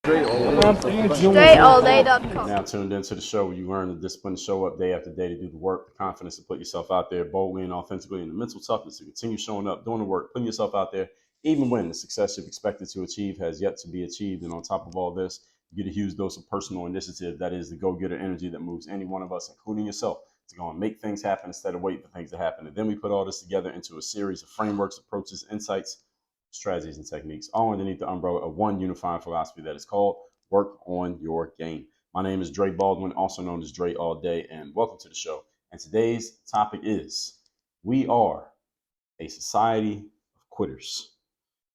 StrayAllDay.com. Now tuned into the show where you learn the discipline to show up day after day to do the work, the confidence to put yourself out there boldly and authentically, and the mental toughness to continue showing up, doing the work, putting yourself out there, even when the success you've expected to achieve has yet to be achieved. And on top of all this, you get a huge dose of personal initiative. That is the go-getter energy that moves any one of us, including yourself, to go and make things happen instead of waiting for things to happen. And then we put all this together into a series of frameworks, approaches, insights, strategies, and techniques, all underneath the umbrella of one unifying philosophy that is called work on your game. My name is Dre Baldwin, also known as Dre All Day, and welcome to the show. And today's topic is we are a society of quitters.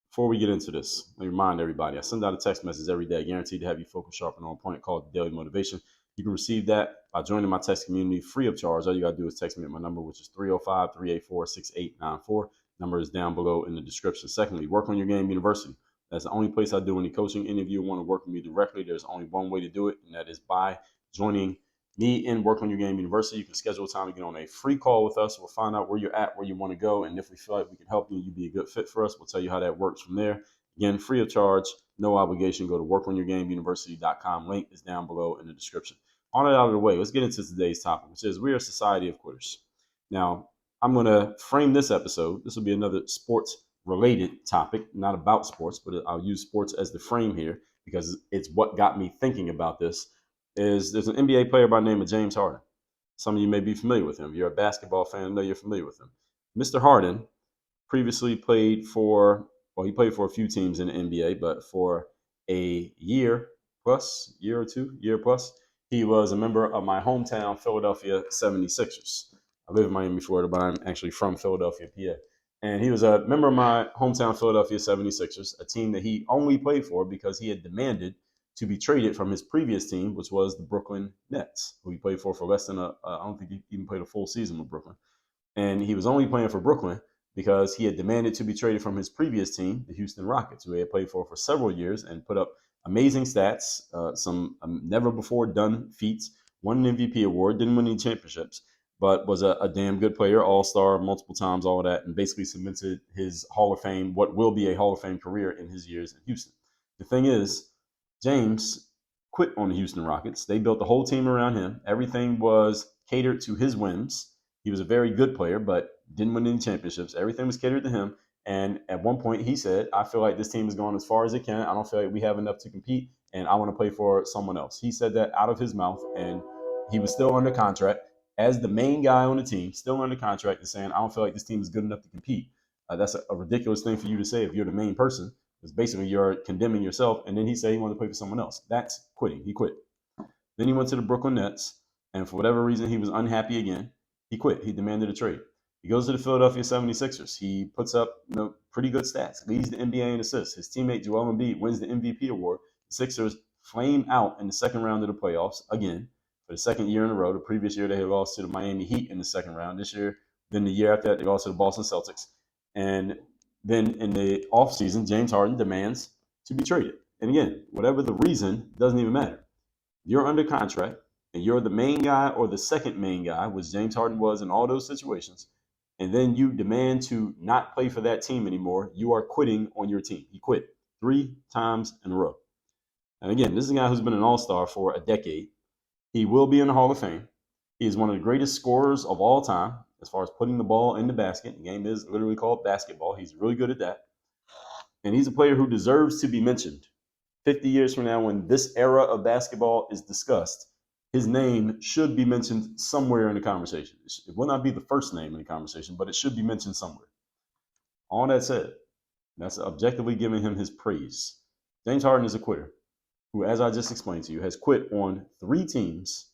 Before we get into this, let me remind everybody, I send out a text message every day, guaranteed to have you focused, sharp, and on point, called Daily Motivation. You can receive that by joining my text community free of charge. All you got to do is text me at my number, which is 305-384-6894. Number is down below in the description. Secondly, Work on Your Game University. That's the only place I do any coaching. Any of you want to work with me directly, there's only one way to do it, and that is by joining me in Work on Your Game University. You can schedule a time to get on a free call with us. We'll find out where you're at, where you want to go, and if we feel like we can help you, you'd be a good fit for us. We'll tell you how that works from there. Again, free of charge, no obligation. Go to workonyourgameuniversity.com. Link is down below in the description. On it out of the way, let's get into today's topic, which is we are a society of quitters. Now, I'm going to frame this episode. This will be another sports related topic, not about sports, but I'll use sports as the frame here because it's what got me thinking about this. There's an NBA player by the name of James Harden. Some of you may be familiar with him. If you're a basketball fan, I know you're familiar with him. Mr. Harden previously played for a few teams in the NBA, but for a year plus, he was a member of my hometown Philadelphia 76ers. I live in Miami, Florida, but I'm actually from Philadelphia, PA. And he was a member of my hometown Philadelphia 76ers, a team that he only played for because he had demanded to be traded from his previous team, which was the Brooklyn Nets, who he played for less than I don't think he even played a full season with Brooklyn. And he was only playing for Brooklyn because he had demanded to be traded from his previous team, the Houston Rockets, who he had played for several years and put up amazing stats, some never before done feats, won an MVP award, didn't win any championships, but was a damn good player, all-star multiple times, all of that, and basically cemented his Hall of Fame, what will be a Hall of Fame career in his years in Houston. The thing is, James quit on the Houston Rockets. They built the whole team around him. Everything was catered to his whims. He was a very good player, but didn't win any championships. Everything was catered to him. And at one point he said, I feel like this team is going as far as it can. I don't feel like we have enough to compete, and I want to play for someone else. He said that out of his mouth, and he was still under contract as the main guy on the team, still under contract, and saying, I don't feel like this team is good enough to compete. That's a ridiculous thing for you to say if you're the main person, because basically you're condemning yourself. And then he said he wanted to play for someone else. That's quitting. He quit. Then he went to the Brooklyn Nets, and for whatever reason, he was unhappy again. He quit. He demanded a trade. He goes to the Philadelphia 76ers. He puts up pretty good stats, leads the NBA in assists. His teammate Joel Embiid wins the MVP award. The Sixers flame out in the second round of the playoffs again for the second year in a row. The previous year, they had lost to the Miami Heat in the second round. This year, then the year after that, they lost to the Boston Celtics. And then in the offseason, James Harden demands to be traded. And again, whatever the reason, doesn't even matter. You're under contract, and you're the main guy or the second main guy, which James Harden was in all those situations, and then you demand to not play for that team anymore, you are quitting on your team. He quit 3 times in a row. And again, this is a guy who's been an all-star for a decade. He will be in the Hall of Fame. He is one of the greatest scorers of all time as far as putting the ball in the basket. The game is literally called basketball. He's really good at that. And he's a player who deserves to be mentioned. 50 years from now, when this era of basketball is discussed, his name should be mentioned somewhere in the conversation. It will not be the first name in the conversation, but it should be mentioned somewhere. All that said, that's objectively giving him his praise. James Harden is a quitter who, as I just explained to you, has quit on 3 teams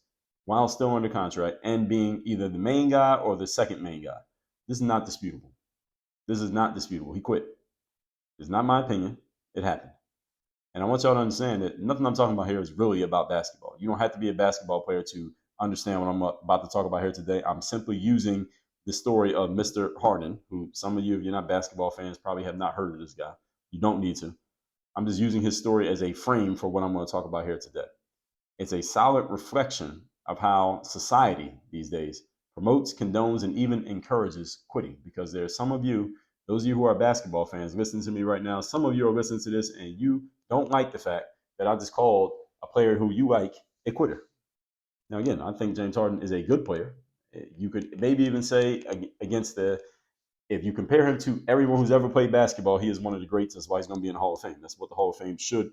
while still under contract and being either the main guy or the second main guy. This is not disputable. He quit. It's not my opinion. It happened. And I want y'all to understand that nothing I'm talking about here is really about basketball. You don't have to be a basketball player to understand what I'm about to talk about here today. I'm simply using the story of Mr. Harden, who some of you, if you're not basketball fans, probably have not heard of this guy. You don't need to. I'm just using his story as a frame for what I'm going to talk about here today. It's a solid reflection of how society these days promotes, condones, and even encourages quitting. Because there are some of you, those of you who are basketball fans, listening to me right now, some of you are listening to this and you don't like the fact that I just called a player who you like a quitter. Now, again, I think James Harden is a good player. You could maybe even say if you compare him to everyone who's ever played basketball, he is one of the greats. That's why he's going to be in the Hall of Fame. That's what the Hall of Fame should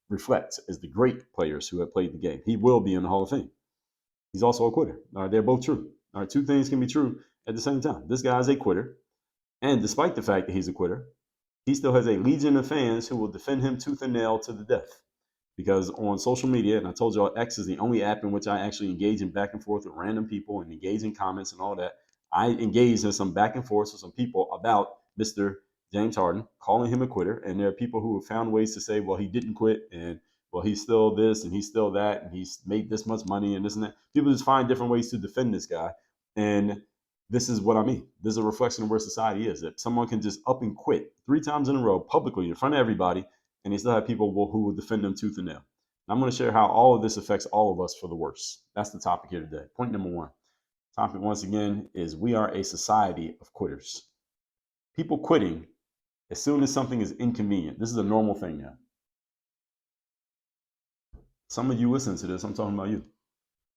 reflect, is the great players who have played the game. He will be in the Hall of Fame. He's also a quitter. All right, they're both true. All right, two things can be true at the same time. This guy is a quitter, and despite the fact that he's a quitter, he still has a legion of fans who will defend him tooth and nail to the death. Because on social media, and I told y'all, X is the only app in which I actually engage in back and forth with random people and engage in comments and all that. I engaged in some back and forth with some people about Mr. James Harden, calling him a quitter. And there are people who have found ways to say, well, he didn't quit, and well, he's still this and he's still that, and he's made this much money and this and that. People just find different ways to defend this guy. And this is what I mean. This is a reflection of where society is, that someone can just up and quit 3 times in a row publicly in front of everybody, and they still have people who will defend them tooth and nail. And I'm going to share how all of this affects all of us for the worse. That's the topic here today. Point number 1. Topic, once again, is we are a society of quitters. People quitting as soon as something is inconvenient. This is a normal thing now. Some of you listen to this. I'm talking about you.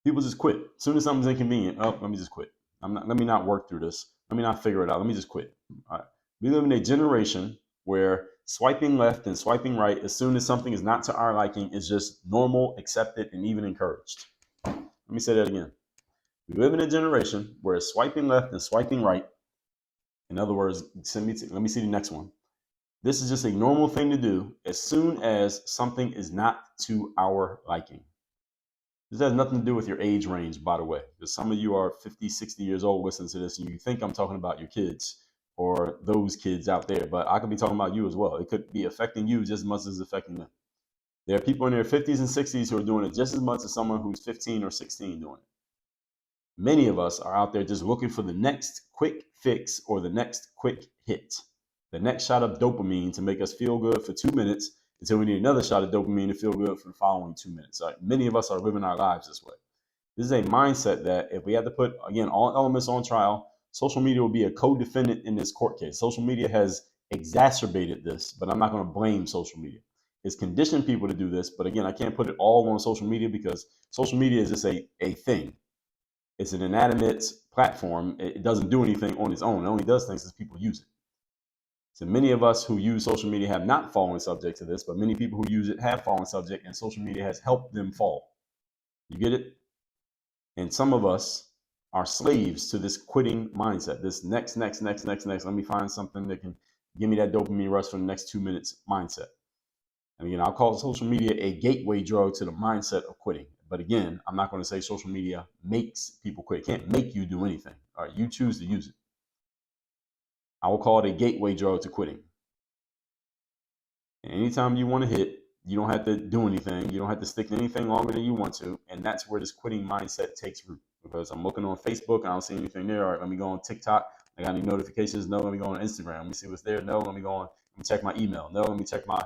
People just quit. As soon as something's inconvenient, let me just quit. Let me not work through this. Let me not figure it out. Let me just quit. All right. We live in a generation where swiping left and swiping right as soon as something is not to our liking is just normal, accepted, and even encouraged. Let me say that again. We live in a generation where swiping left and swiping right, in other words, let me see the next one. This is just a normal thing to do as soon as something is not to our liking. This has nothing to do with your age range, by the way, because some of you are 50, 60 years old listening to this, and you think I'm talking about your kids or those kids out there, but I could be talking about you as well. It could be affecting you just as much as it's affecting them. There are people in their 50s and 60s who are doing it just as much as someone who's 15 or 16 doing it. Many of us are out there just looking for the next quick fix or the next quick hit, the next shot of dopamine to make us feel good for 2 minutes until we need another shot of dopamine to feel good for the following 2 minutes. Right? Many of us are living our lives this way. This is a mindset that if we had to put, again, all elements on trial, social media will be a co-defendant in this court case. Social media has exacerbated this, but I'm not going to blame social media. It's conditioned people to do this, but again, I can't put it all on social media because social media is just a thing. It's an inanimate platform. It doesn't do anything on its own. It only does things as people use it. So many of us who use social media have not fallen subject to this, but many people who use it have fallen subject, and social media has helped them fall. You get it? And some of us are slaves to this quitting mindset, this next. Let me find something that can give me that dopamine rush for the next 2 minutes mindset. And again, I'll call social media a gateway drug to the mindset of quitting. But again, I'm not going to say social media makes people quit. It can't make you do anything. All right, you choose to use it. I will call it a gateway drug to quitting. And anytime you want to hit, you don't have to do anything. You don't have to stick to anything longer than you want to. And that's where this quitting mindset takes root. Because I'm looking on Facebook, I don't see anything there. All right, let me go on TikTok. I got any notifications? No. Let me go on Instagram. Let me see what's there. No. Let me go on. Let me check my email. No. Let me check my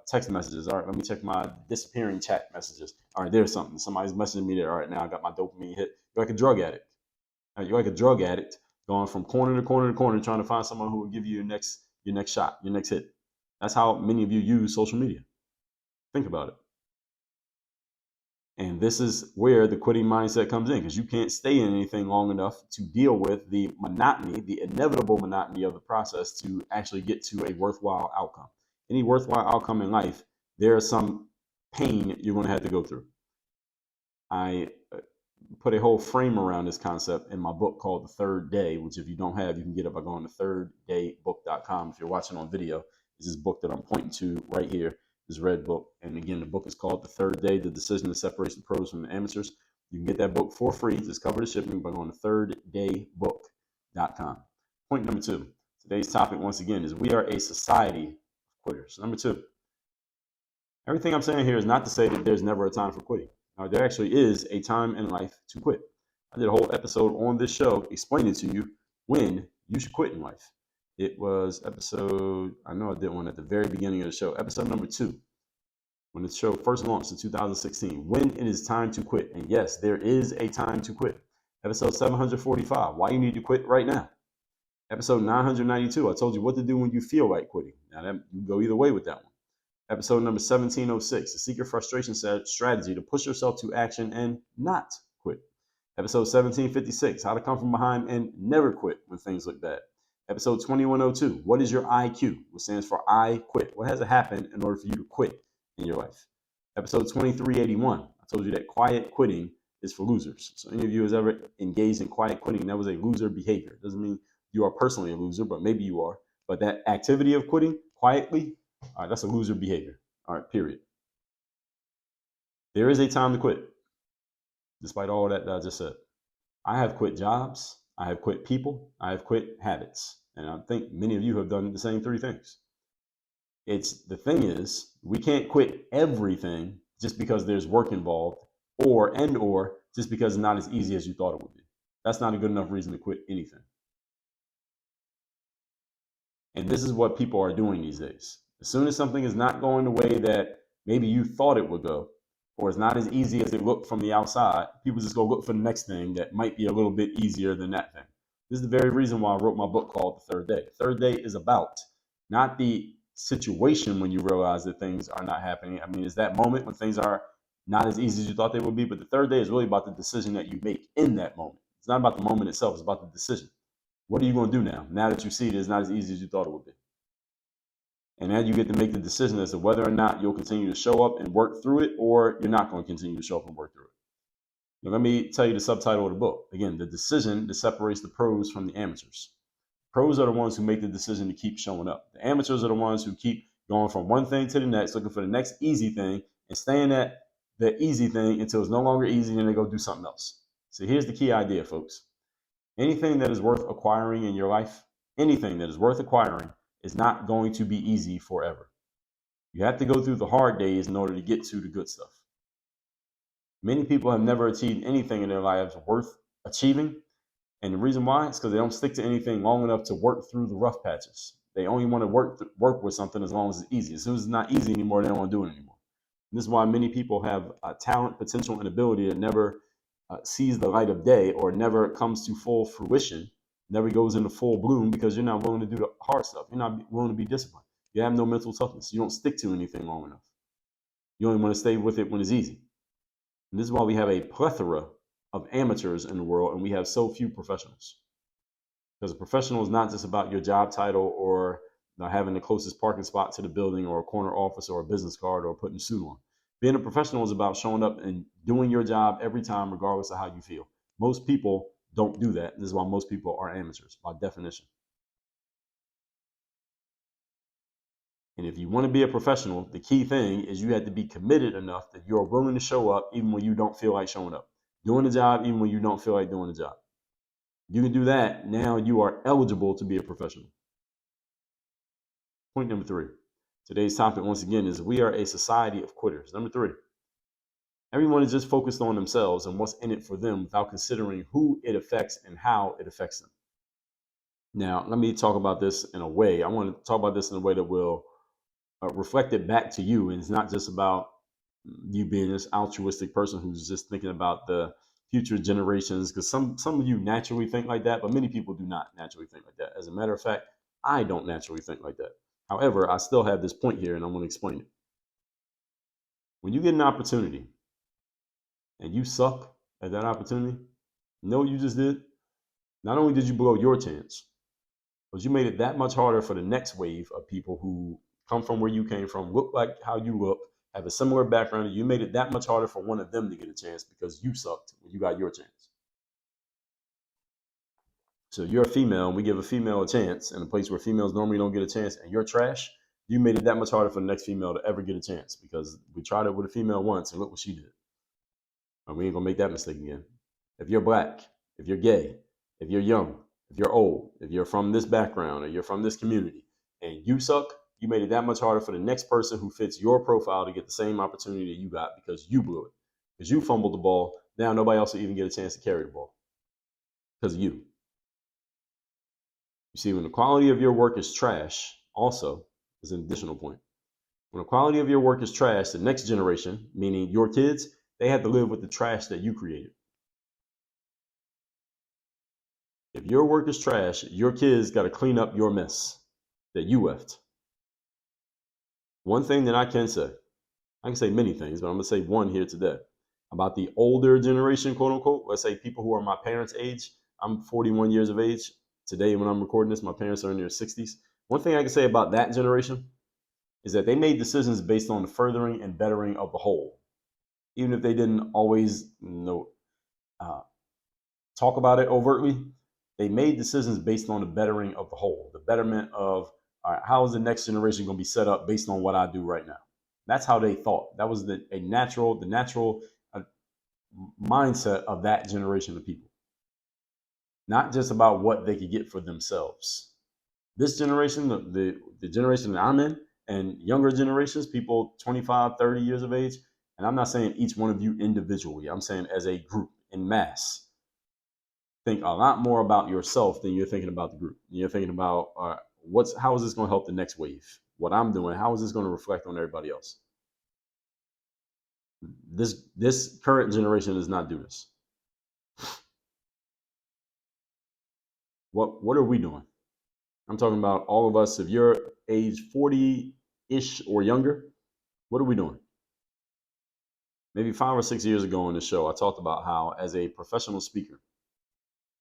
text messages. All right, let me check my disappearing chat messages. All right, there's something. Somebody's messaging me there. All right, now I got my dopamine hit. You're like a drug addict. All right, you're like a drug addict going from corner to corner to corner, trying to find someone who will give you your next shot, your next hit. That's how many of you use social media. Think about it. And this is where the quitting mindset comes in, because you can't stay in anything long enough to deal with the monotony, the inevitable monotony of the process to actually get to a worthwhile outcome. Any worthwhile outcome in life, there is some pain you're going to have to go through. I put a whole frame around this concept in my book called The Third Day, which if you don't have, you can get it by going to thirddaybook.com. If you're watching on video, this is this book that I'm pointing to right here, this red book. And again, the book is called The Third Day, The Decision that Separates the Pros from the Amateurs. You can get that book for free. Just cover the shipping by going to thirddaybook.com. Point number 2. Today's topic, once again, is we are a society of quitters. Number 2. Everything I'm saying here is not to say that there's never a time for quitting. There actually is a time in life to quit. I did a whole episode on this show explaining to you when you should quit in life. It was episode, I know I did one at the very beginning of the show, episode number 2, when the show first launched in 2016, when it is time to quit. And yes, there is a time to quit. Episode 745, why you need to quit right now. Episode 992, I told you what to do when you feel like quitting. Now, that you go either way with that one. Episode number 1706, the secret frustration strategy to push yourself to action and not quit. Episode 1756, how to come from behind and never quit when things look bad. Episode 2102, what is your IQ, which stands for I quit. What has to happen in order for you to quit in your life? Episode 2381, I told you that quiet quitting is for losers. So any of you has ever engaged in quiet quitting, that was a loser behavior. Doesn't mean you are personally a loser, but maybe you are. But that activity of quitting quietly, all right, that's a loser behavior. All right, period. There is a time to quit, despite all that I just said. I have quit jobs, I have quit people, I have quit habits. And I think many of you have done the same three things. The thing is, we can't quit everything just because there's work involved or just because it's not as easy as you thought it would be. That's not a good enough reason to quit anything. And this is what people are doing these days. As soon as something is not going the way that maybe you thought it would go, or it's not as easy as it looked from the outside, people just go look for the next thing that might be a little bit easier than that thing. This is the very reason why I wrote my book called The Third Day. The Third Day is about not the situation when you realize that things are not happening. I mean, it's that moment when things are not as easy as you thought they would be, but the third day is really about the decision that you make in that moment. It's not about the moment itself, it's about the decision. What are you going to do now that you see that it's not as easy as you thought it would be? And now you get to make the decision as to whether or not you'll continue to show up and work through it, or you're not going to continue to show up and work through it. Now, let me tell you the subtitle of the book. Again, the decision that separates the pros from the amateurs. Pros are the ones who make the decision to keep showing up. The amateurs are the ones who keep going from one thing to the next, looking for the next easy thing and staying at the easy thing until it's no longer easy and they go do something else. So here's the key idea, folks. Anything that is worth acquiring in your life, anything that is worth acquiring is not going to be easy forever. You have to go through the hard days in order to get to the good stuff. Many people have never achieved anything in their lives worth achieving. And the reason why is because they don't stick to anything long enough to work through the rough patches. They only want to work with something as long as it's easy. As soon as it's not easy anymore, they don't want to do it anymore. And this is why many people have talent, potential, and ability that never sees the light of day or never comes to full fruition, never goes into full bloom, because you're not willing to do the hard stuff. You're not willing to be disciplined. You have no mental toughness. You don't stick to anything long enough. You only want to stay with it when it's easy. And this is why we have a plethora of amateurs in the world and we have so few professionals. Because a professional is not just about your job title or having the closest parking spot to the building or a corner office or a business card or putting a suit on. Being a professional is about showing up and doing your job every time, regardless of how you feel. Most people don't do that. This is why most people are amateurs by definition. And if you want to be a professional, the key thing is you have to be committed enough that you're willing to show up even when you don't feel like showing up. Doing the job even when you don't feel like doing the job. You can do that, now you are eligible to be a professional. Point number 3. Today's topic, once again, is we are a society of quitters. Number 3. Everyone is just focused on themselves and what's in it for them without considering who it affects and how it affects them. Now, let me talk about this in a way. I want to talk about this in a way that will reflect it back to you. And it's not just about you being this altruistic person who's just thinking about the future generations, because some of you naturally think like that, but many people do not naturally think like that. As a matter of fact, I don't naturally think like that. However, I still have this point here and I'm going to explain it. When you get an opportunity and you suck at that opportunity, you know what you just did? Not only did you blow your chance, but you made it that much harder for the next wave of people who come from where you came from, look like how you look, have a similar background. You made it that much harder for one of them to get a chance because you sucked when you got your chance. So you're a female and we give a female a chance in a place where females normally don't get a chance and you're trash. You made it that much harder for the next female to ever get a chance because we tried it with a female once and look what she did. And we ain't gonna make that mistake again. If you're black, if you're gay, if you're young, if you're old, if you're from this background or you're from this community and you suck, you made it that much harder for the next person who fits your profile to get the same opportunity that you got because you blew it. Because you fumbled the ball. Now nobody else will even get a chance to carry the ball because of you. You see, when the quality of your work is trash, also is an additional point. When the quality of your work is trash, the next generation, meaning your kids, they have to live with the trash that you created. If your work is trash, your kids got to clean up your mess that you left. One thing that I can say, I can say many things, but I'm going to say one here today about the older generation, quote unquote. Let's say people who are my parents' age. I'm 41 years of age. Today, when I'm recording this, my parents are in their 60s. One thing I can say about that generation is that they made decisions based on the furthering and bettering of the whole. Even if they didn't always talk about it overtly, they made decisions based on the bettering of the whole, the betterment of, all right, how is the next generation going to be set up based on what I do right now? That's how they thought. That was the natural mindset of that generation of people, not just about what they could get for themselves. This generation, the generation that I'm in, and younger generations, people 25, 30 years of age, and I'm not saying each one of you individually, I'm saying as a group in mass, think a lot more about yourself than you're thinking about the group. You're thinking about how is this going to help the next wave? What I'm doing, how is this going to reflect on everybody else? This current generation does not do this. What are we doing? I'm talking about all of us. If you're age 40-ish or younger, what are we doing? Maybe 5 or 6 years ago on the show, I talked about how, as a professional speaker,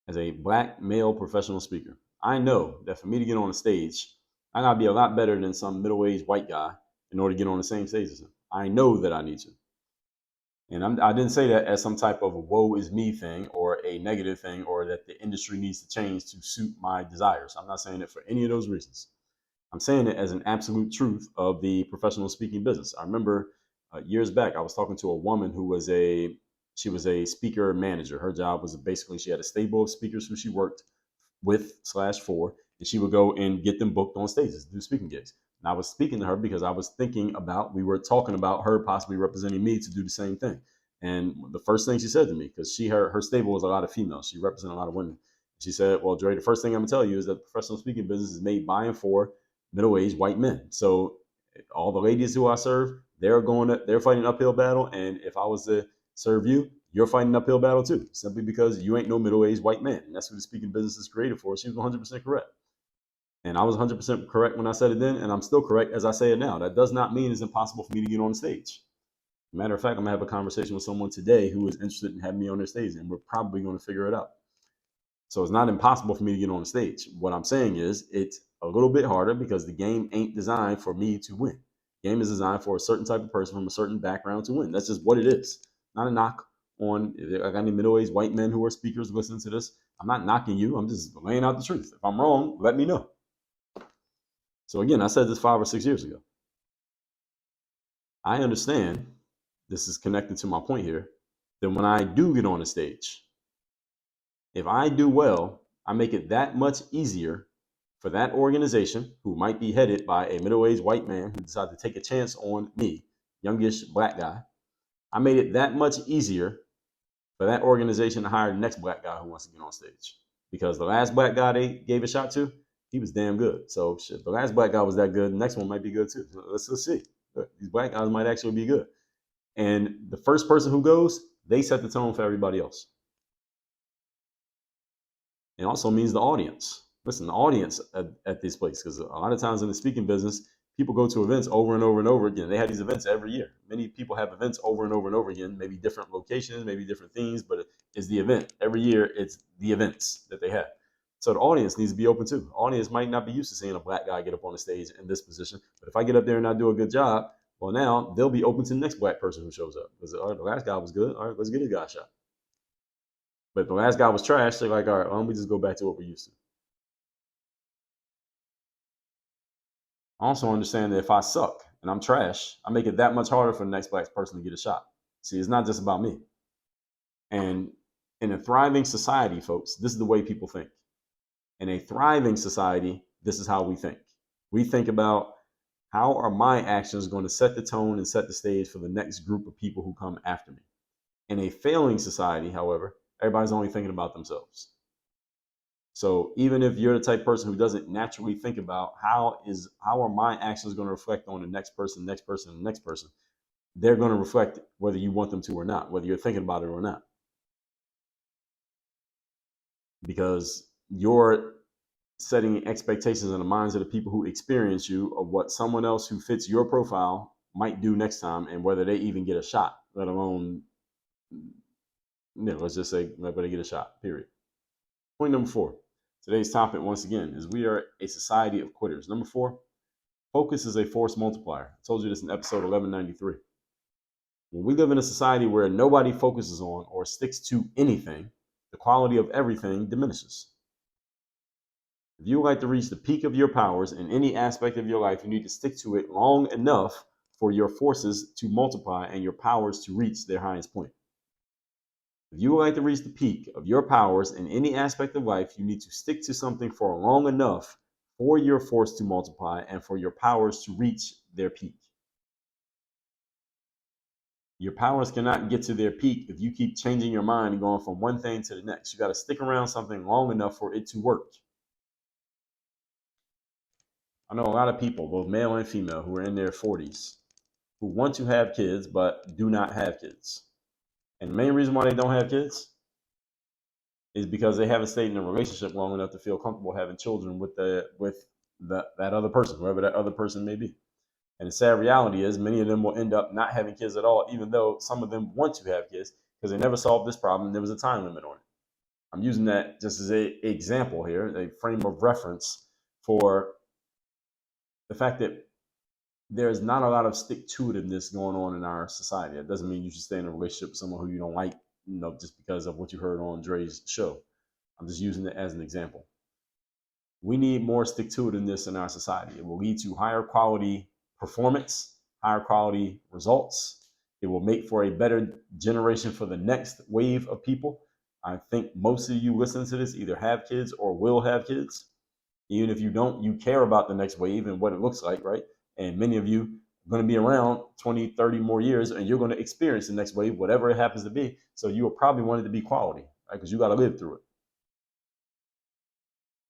as a black male professional speaker, I know that for me to get on a stage, I gotta be a lot better than some middle-aged white guy in order to get on the same stage as him. I know that I need to. And I didn't say that as some type of a woe is me thing or a negative thing or that the industry needs to change to suit my desires. I'm not saying it for any of those reasons. I'm saying it as an absolute truth of the professional speaking business. I remember years back, I was talking to a woman who was she was a speaker manager. Her job was basically she had a stable of speakers who she worked with/for, and she would go and get them booked on stages, do speaking gigs. And I was speaking to her because I was we were talking about her possibly representing me to do the same thing. And the first thing she said to me, because her stable was a lot of females, she represented a lot of women. She said, "Well, Dre, the first thing I'm gonna tell you is that the professional speaking business is made by and for middle-aged white men. So all the ladies who I serve, they're fighting an uphill battle. And if I was to serve you, you're fighting an uphill battle too, simply because you ain't no middle-aged white man." And that's what the speaking business is created for. She was 100% correct. And I was 100% correct when I said it then, and I'm still correct as I say it now. That does not mean it's impossible for me to get on stage. Matter of fact, I'm gonna have a conversation with someone today who is interested in having me on their stage, and we're probably going to figure it out. So it's not impossible for me to get on the stage. What I'm saying is it's a little bit harder because the game ain't designed for me to win. The game is designed for a certain type of person from a certain background to win. That's just what it is. Not a knock on, I got any middle-aged white men who are speakers listening to this. I'm not knocking you. I'm just laying out the truth. If I'm wrong, let me know. So again, I said this 5 or 6 years ago. I understand, this is connected to my point here, that when I do get on the stage, if I do well, I make it that much easier for that organization, who might be headed by a middle-aged white man who decided to take a chance on me, youngish black guy. I made it that much easier for that organization to hire the next black guy who wants to get on stage. Because the last black guy they gave a shot to, he was damn good. So shit, the last black guy was that good. The next one might be good too. Let's see. These black guys might actually be good. And the first person who goes, they set the tone for everybody else. It also means the audience. Listen, the audience at this place, because a lot of times in the speaking business, people go to events over and over and over again. They have these events every year. Many people have events over and over and over again, maybe different locations, maybe different themes, but it's the event. Every year, it's the events that they have. So the audience needs to be open too. The audience might not be used to seeing a black guy get up on the stage in this position, but if I get up there and I do a good job, well, now they'll be open to the next black person who shows up. Because, all right, the last guy was good. All right, let's get this guy a shot. But if the last guy was trash, they're like, all right, why don't we just go back to what we're used to? I also understand that if I suck and I'm trash, I make it that much harder for the next black person to get a shot. See, it's not just about me. And in a thriving society, folks, this is the way people think. In a thriving society, this is how we think. We think about, how are my actions going to set the tone and set the stage for the next group of people who come after me? In a failing society, however, everybody's only thinking about themselves. So even if you're the type of person who doesn't naturally think about how are my actions going to reflect on the next person, they're going to reflect whether you want them to or not, whether you're thinking about it or not. Because your setting expectations in the minds of the people who experience you of what someone else who fits your profile might do next time and whether they even get a shot, let alone, let's just say, whether they get a shot, period. Point number 4. Today's topic, once again, is we are a society of quitters. Number 4, focus is a force multiplier. I told you this in episode 1193. When we live in a society where nobody focuses on or sticks to anything, the quality of everything diminishes. If you would like to reach the peak of your powers in any aspect of your life, you need to stick to it long enough for your forces to multiply and your powers to reach their highest point. If you would like to reach the peak of your powers in any aspect of life, you need to stick to something for long enough for your force to multiply and for your powers to reach their peak. Your powers cannot get to their peak if you keep changing your mind and going from one thing to the next. You got to stick around something long enough for it to work. I know a lot of people, both male and female, who are in their 40s, who want to have kids but do not have kids. And the main reason why they don't have kids is because they haven't stayed in a relationship long enough to feel comfortable having children with that other person, whoever that other person may be. And the sad reality is many of them will end up not having kids at all, even though some of them want to have kids because they never solved this problem. There was a time limit on it. I'm using that just as an example here, a frame of reference for the fact that there's not a lot of stick-to-itiveness going on in our society. That doesn't mean you should stay in a relationship with someone who you don't like, just because of what you heard on Dre's show. I'm just using it as an example. We need more stick-to-itiveness in our society. It will lead to higher quality performance, higher quality results. It will make for a better generation for the next wave of people. I think most of you listening to this either have kids or will have kids. Even if you don't, you care about the next wave and what it looks like, right? And many of you are going to be around 20, 30 more years, and you're going to experience the next wave, whatever it happens to be. So you will probably want it to be quality, right? Because you got to live through it.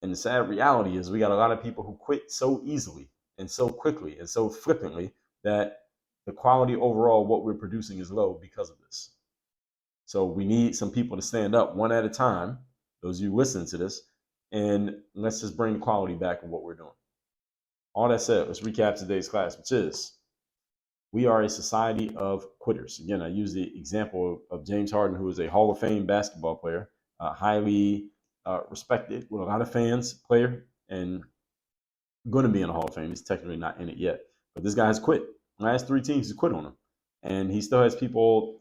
And the sad reality is we got a lot of people who quit so easily and so quickly and so flippantly that the quality overall of what we're producing is low because of this. So we need some people to stand up one at a time, those of you listening to this, and let's just bring the quality back of what we're doing. All that said, let's recap today's class, which is we are a society of quitters. Again, I use the example of James Harden, who is a Hall of Fame basketball player, highly respected with a lot of fans player, and going to be in the Hall of Fame. He's technically not in it yet, but this guy has quit. The last 3 teams has quit on him, and he still has people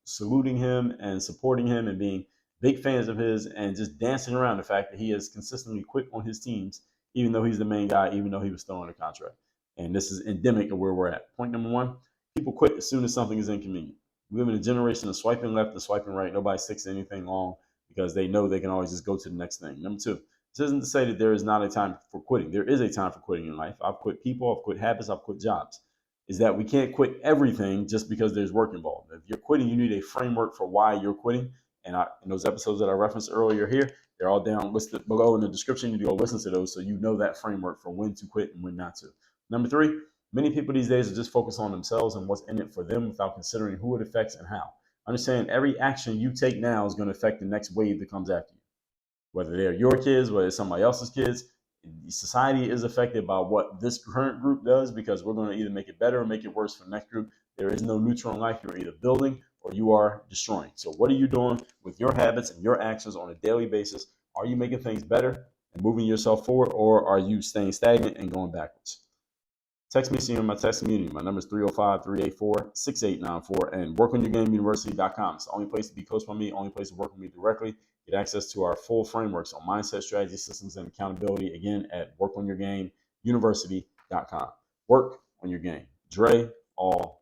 saluting him and supporting him and being big fans of his and just dancing around the fact that he has consistently quit on his teams, even though he's the main guy, even though he was still under contract. And this is endemic of where we're at. Point number 1, people quit as soon as something is inconvenient. We live in a generation of swiping left and swiping right. Nobody sticks to anything long because they know they can always just go to the next thing. Number 2, this isn't to say that there is not a time for quitting. There is a time for quitting in life. I've quit people, I've quit habits, I've quit jobs. Is that we can't quit everything just because there's work involved. If you're quitting, you need a framework for why you're quitting. And in those episodes that I referenced earlier here, they're all down listed below in the description. You can go listen to those so you know that framework for when to quit and when not to. Number 3, many people these days are just focused on themselves and what's in it for them without considering who it affects and how. Understand every action you take now is going to affect the next wave that comes after you. Whether they're your kids, whether it's somebody else's kids, society is affected by what this current group does because we're going to either make it better or make it worse for the next group. There is no neutral in life. You're either building or you are destroying. So what are you doing with your habits and your actions on a daily basis? Are you making things better and moving yourself forward, or are you staying stagnant and going backwards? Text me, see you in my text community. My number is 305-384-6894 and workonyourgameuniversity.com. It's the only place to be coached by me, only place to work with me directly. Get access to our full frameworks on mindset, strategy, systems, and accountability, again, at workonyourgameuniversity.com. Work on your game. Dre, all